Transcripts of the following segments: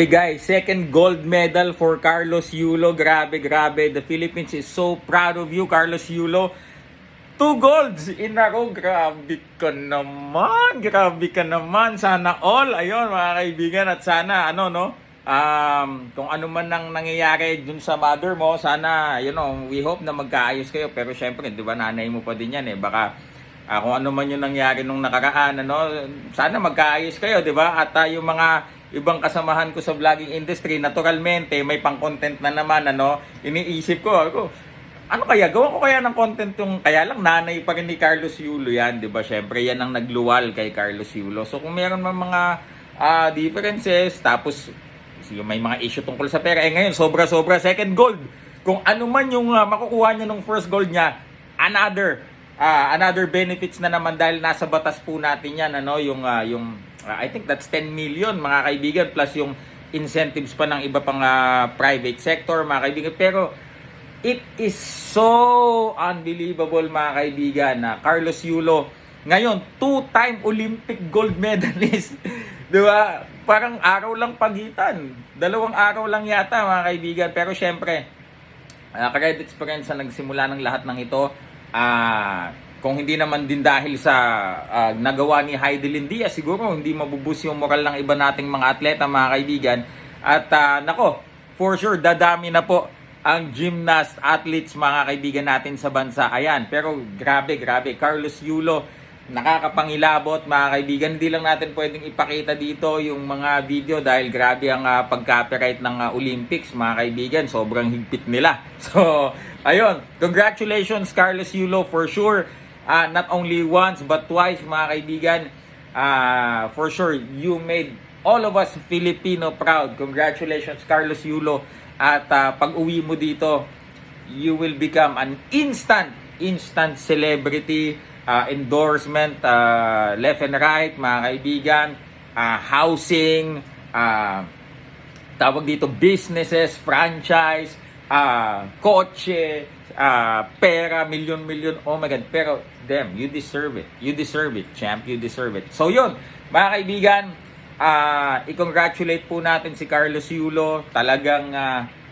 Hey guys, second gold medal for Carlos Yulo. Grabe, grabe. The Philippines is so proud of you, Carlos Yulo. 2 golds in a row. Grabe ka naman. Grabe ka naman. Sana all. Ayun, mga kaibigan. At sana, kung ano man nang nangyayari dun sa mother mo, sana, we hope na magkaayos kayo. Pero syempre, di ba, nanay mo pa din yan eh. Baka, kung ano man yung nangyari nung nakaraan, sana magkaayos kayo, di ba? At yung mga ibang kasamahan ko sa vlogging industry, naturalmente, may pang-content na naman, iniisip ko, ano kaya, gawa ko kaya ng content yung, kaya lang nanay pa rin ni Carlos Yulo yan, di ba? Syempre, yan ang nagluwal kay Carlos Yulo. So, kung meron man mga differences, tapos, may mga issue tungkol sa pera, ngayon, sobra-sobra, second gold. Kung ano man yung makukuha niya nung first gold niya, another benefits na naman dahil nasa batas po natin yan, I think that's 10 million mga kaibigan plus yung incentives pa ng iba pang private sector mga kaibigan. Pero it is so unbelievable mga kaibigan na Carlos Yulo ngayon 2-time Olympic gold medalist. Di ba? Parang araw lang pagitan. 2 araw lang yata mga kaibigan. Pero syempre, credits pa rin sa nagsimula ng lahat ng ito. Kung hindi naman din dahil sa nagawa ni Heidelin Diaz, siguro hindi mabubus yung moral ng iba nating mga atleta, mga kaibigan. At for sure, dadami na po ang gymnast athletes, mga kaibigan natin sa bansa. Ayan, pero grabe, Carlos Yulo, nakakapangilabot, mga kaibigan. Hindi lang natin pwedeng ipakita dito yung mga video dahil grabe ang pag-copyright ng Olympics, mga kaibigan. Sobrang higpit nila. So, ayun, congratulations Carlos Yulo for sure. Not only once but twice, mga kaibigan. For sure, you made all of us Filipino proud. Congratulations, Carlos Yulo. At pag uwi mo dito, you will become an instant celebrity, endorsement, left and right, mga kaibigan. Housing, tawag dito, businesses, franchise, kotse, pera, milyon, oh my God, pero damn, you deserve it, champ, you deserve it. So yun, mga kaibigan, i-congratulate po natin si Carlos Yulo. Talagang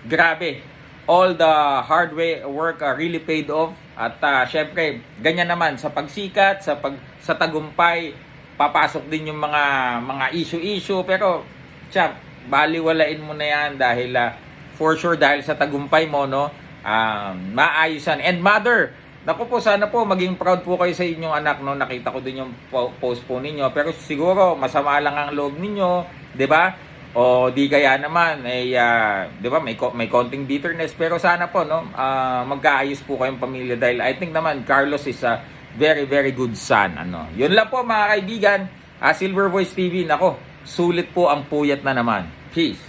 grabe, all the hard work really paid off. At syempre, ganyan naman sa pagsikat, sa tagumpay, papasok din yung mga issue, pero champ, baliwalain mo na yan dahil for sure dahil sa tagumpay mo, maayusan. And mother, naku po, sana po maging proud po kayo sa inyong anak, nakita ko din yung post po ninyo, pero siguro masama lang ang loob ninyo, 'di ba? O di kaya naman 'di ba, may konting bitterness, pero sana po magkaayos po kayong pamilya dahil I think naman Carlos is a very very good son. Yun lang po mga kaibigan. Silver Voice TV, nako, sulit po ang puyat na naman. Peace.